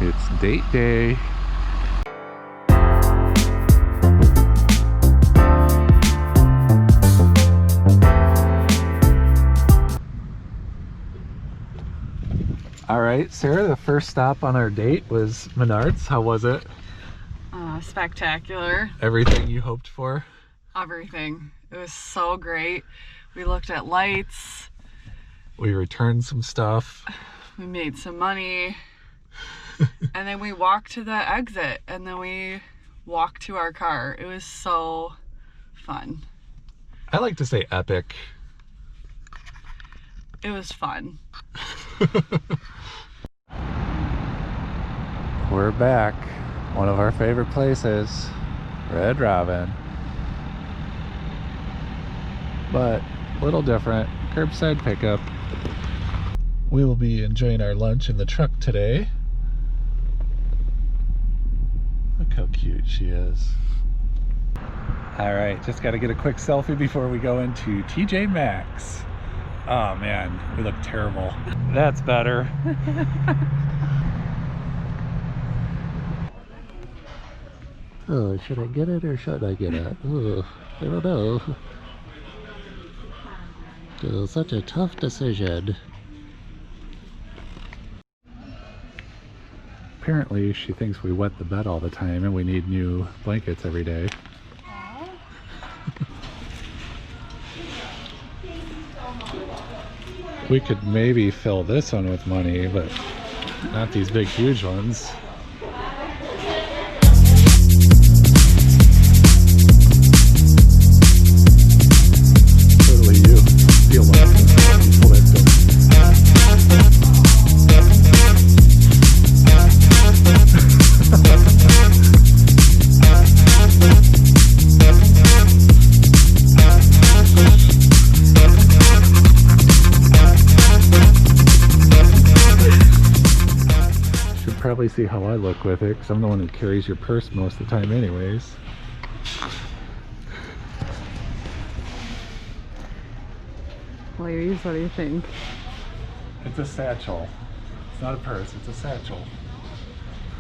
It's date day. All right, Sarah, the first stop on our date was Menards. How was it? Spectacular. Everything you hoped for? Everything. It was so great. We looked at lights. We returned some stuff. We made some money. And then we walked to the exit and then we walked to our car. It was so fun. I like to say epic. It was fun. We're back. One of our favorite places, Red Robin. But a little different, curbside pickup. We will be enjoying our lunch in the truck today. Look how cute she is. All right, just got to get a quick selfie before we go into TJ Maxx. Oh man, we look terrible. That's better. Oh, should I get it or should I get it? Oh, I don't know. Oh, such a tough decision. Apparently she thinks we wet the bed all the time and we need new blankets every day. We could maybe fill this one with money, but not these big huge ones. Totally you. Feel like you pull that door. Probably see how I look with it, because I'm the one who carries your purse most of the time anyways. Ladies, what do you think? It's a satchel. It's not a purse, it's a satchel.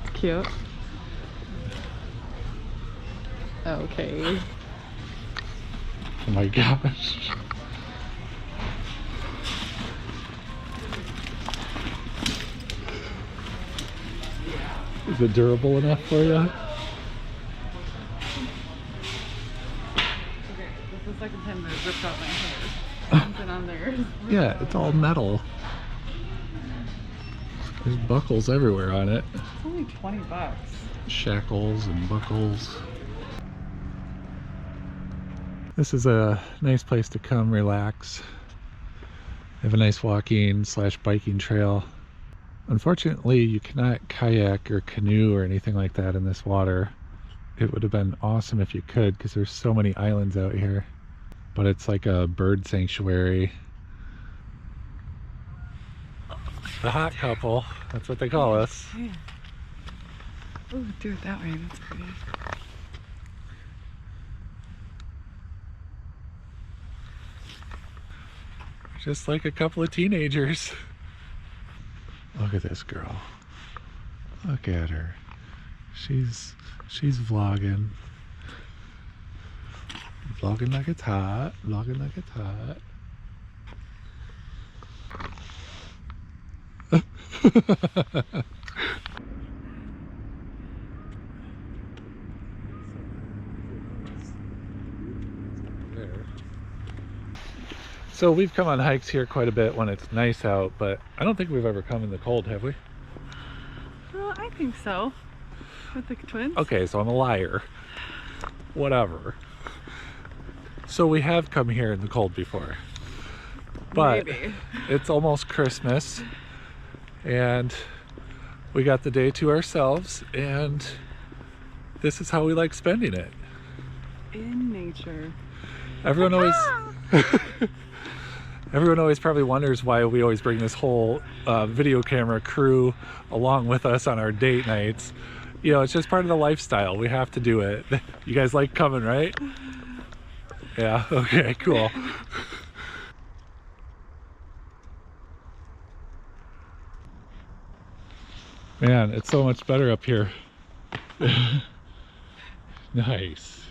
It's cute. Okay. Oh my gosh. Is it durable enough for you? Okay, this is the second time they've ripped out my hair. Something on there. Yeah, it's all metal. There's buckles everywhere on it. It's only 20 bucks. Shackles and buckles. This is a nice place to come relax. They have a nice walking / biking trail. Unfortunately, you cannot kayak or canoe or anything like that in this water. It would have been awesome if you could, because there's so many islands out here. But it's like a bird sanctuary. The hot couple, that's what they call us. Yeah. Oh, do it that way, that's pretty. Just like a couple of teenagers. Look at this girl. Look at her. She's vlogging. Vlogging like it's hot. Vlogging like it's hot. So we've come on hikes here quite a bit when it's nice out, but I don't think we've ever come in the cold, have we? Well, I think so. With the twins? Okay, so I'm a liar. Whatever. So we have come here in the cold before. But maybe. It's almost Christmas and we got the day to ourselves, and this is how we like spending it. In nature. Everyone always probably wonders why we always bring this whole video camera crew along with us on our date nights. You know, it's just part of the lifestyle. We have to do it. You guys like coming, right? Yeah, okay, cool. Man, it's so much better up here. Nice.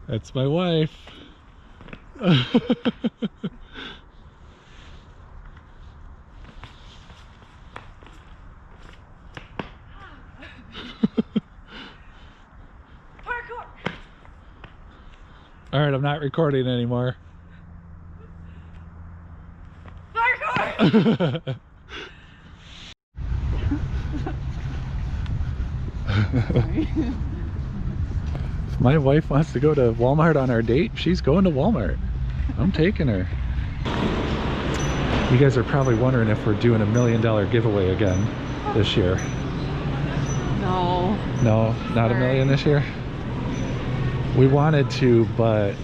That's my wife. All right, I'm not recording anymore. Parkour! If my wife wants to go to Walmart on our date, she's going to Walmart. I'm taking her. You guys are probably wondering if we're doing $1 million giveaway again this year. No. No, not $1 million this year? We wanted to, but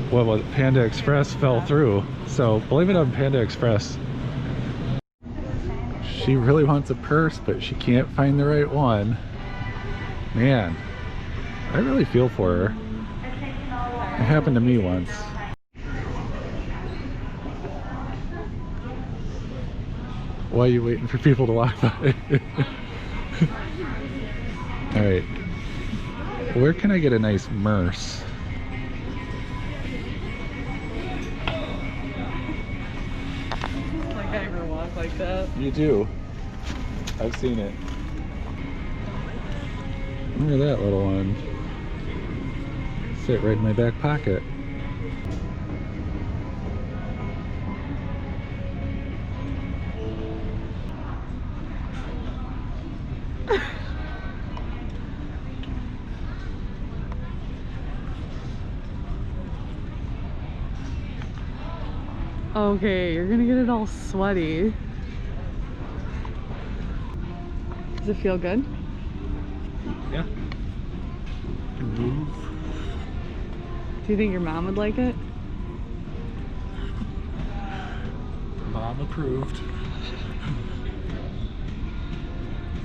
what was it? Panda Express fell through. So blame it on Panda Express. She really wants a purse, but she can't find the right one. Man, I really feel for her. It happened to me once. Why are you waiting for people to walk by? All right. Where can I get a nice merce? Like I ever walk like that? You do. I've seen it. Look at that little one. Fit right in my back pocket. Okay, you're gonna get it all sweaty. Does it feel good? Yeah. Can move. Do you think your mom would like it? Mom approved.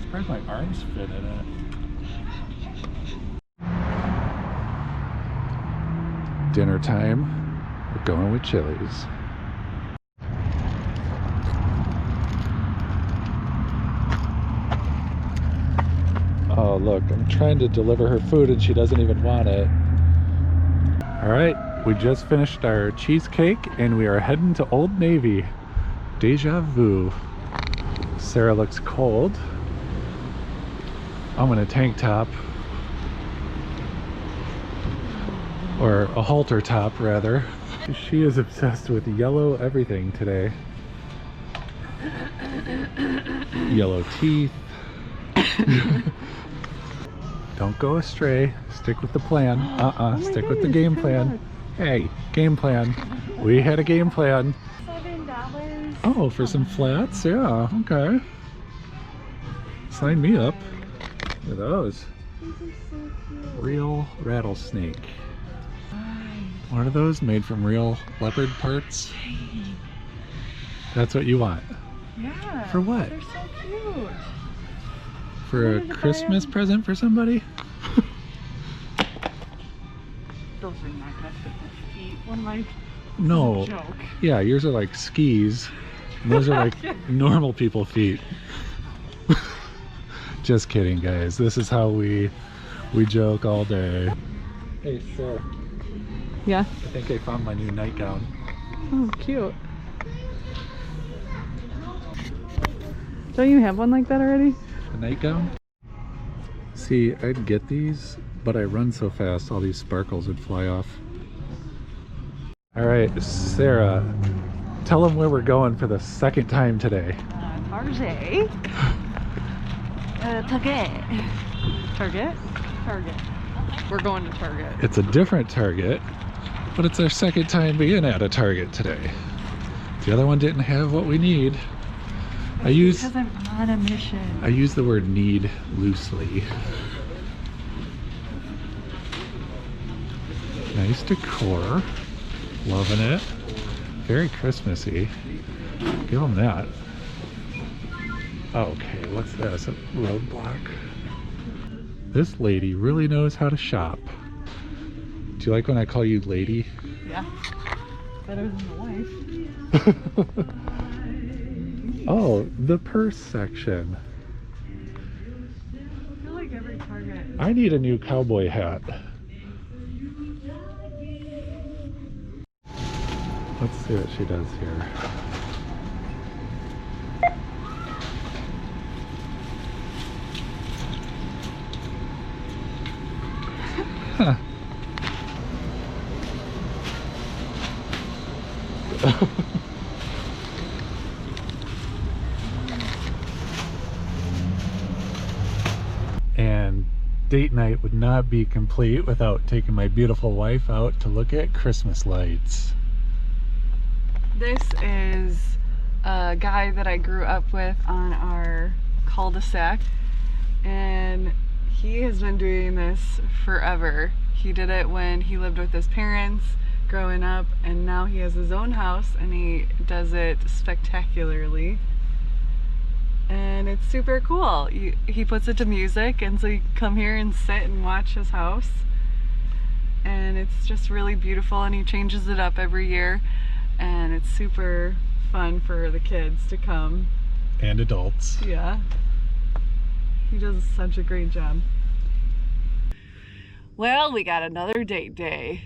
Surprised my arms fit in it. Dinner time. We're going with Chili's. Oh look, I'm trying to deliver her food and she doesn't even want it. Alright, we just finished our cheesecake and we are heading to Old Navy. Deja vu. Sarah looks cold. I'm in a tank top. Or a halter top, rather. She is obsessed with yellow everything today. Yellow teeth. Don't go astray. Stick with the plan. Stick with the game plan. Hey, game plan. We had a game plan. $7. Oh, for some flats? Yeah, okay. Sign me up. Look at those. These are so cute. Real rattlesnake. What are those? Made from real leopard parts? That's what you want. Yeah. For what? They're so cute. For a wanted to buy Christmas them. present for somebody? Those are not gonna fit my feet. What am I? No. Joke. Yeah, yours are like skis. And those are like normal people feet. Just kidding, guys. This is how we joke all day. Hey, Sarah. Yeah. I think I found my new nightgown. Oh, cute. Don't you have one like that already? A nightgown? See, I'd get these, but I run so fast all these sparkles would fly off. All right, Sarah, tell them where we're going for the second time today. Target. Target. Target? Target. We're going to Target. It's a different Target, but it's our second time being at a Target today. The other one didn't have what we need. Because I'm on a mission. I use the word need loosely. Nice decor. Loving it. Very Christmassy. Give them that. Okay, what's this? A roadblock. This lady really knows how to shop. Do you like when I call you lady? Yeah. Better than the wife. Oh, the purse section. I feel like every Target. I need a new cowboy hat. Let's see what she does here. Huh. And date night would not be complete without taking my beautiful wife out to look at Christmas lights. This is a guy that I grew up with on our cul-de-sac, and he has been doing this forever. He did it when he lived with his parents growing up, and now he has his own house and he does it spectacularly. And it's super cool. He puts it to music, and so you come here and sit and watch his house. And it's just really beautiful, and he changes it up every year. And it's super fun for the kids to come. And adults. Yeah. He does such a great job. Well, we got another date day.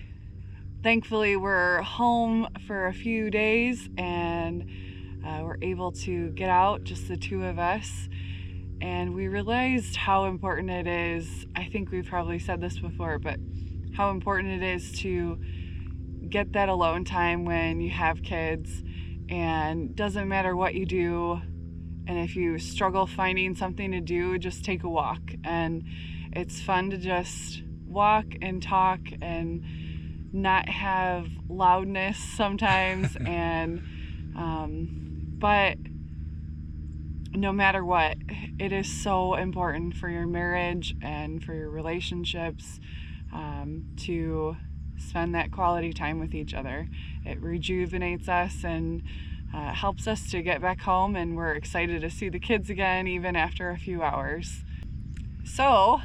Thankfully, we're home for a few days, and we're able to get out, just the two of us. And we realized how important it is. I think we've probably said this before, but how important it is to get that alone time when you have kids. And doesn't matter what you do, and if you struggle finding something to do, just take a walk. And it's fun to just walk and talk and not have loudness sometimes. And but no matter what, it is so important for your marriage and for your relationships to spend that quality time with each other. It rejuvenates us and helps us to get back home, and we're excited to see the kids again even after a few hours. So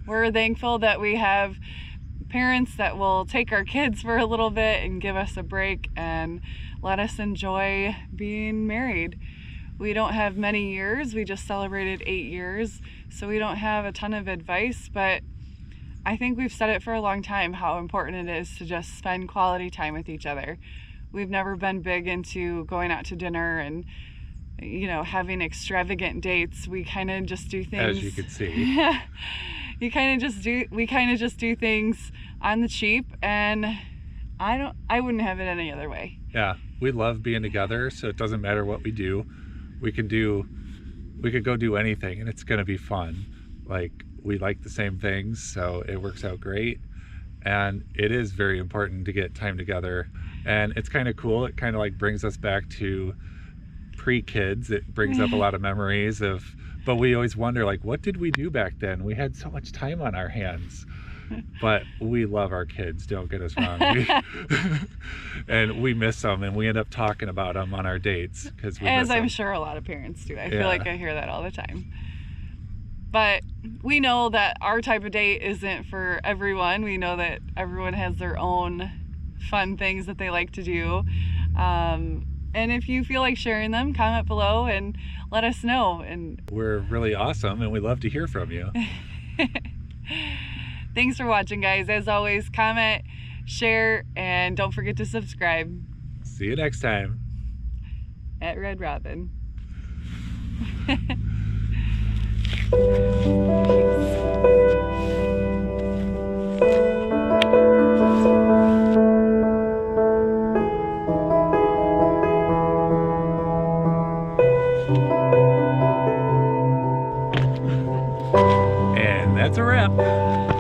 we're thankful that we have parents that will take our kids for a little bit and give us a break and let us enjoy being married. We don't have many years. We just celebrated 8 years, so we don't have a ton of advice, but I think we've said it for a long time how important it is to just spend quality time with each other. We've never been big into going out to dinner and, you know, having extravagant dates. We kind of just do things. As you can see. We kind of just do things on the cheap, and I wouldn't have it any other way. Yeah, we love being together, so it doesn't matter what we do. We could go do anything, and it's gonna be fun. Like, we like the same things, so it works out great. And it is very important to get time together, and it's kind of cool. It kind of like brings us back to pre-kids. It brings up a lot of memories of, but we always wonder, like, what did we do back then? We had so much time on our hands. But we love our kids, don't get us wrong. And we miss them, and we end up talking about them on our dates because we As miss I'm them. sure a lot of parents do. I feel like I hear that all the time. But we know that our type of date isn't for everyone. We know that everyone has their own fun things that they like to do. And if you feel like sharing them, comment below and let us know. And we're really awesome, and we love to hear from you. Thanks for watching, guys. As always, comment, share, and don't forget to subscribe. See you next time. At Red Robin. And that's a wrap.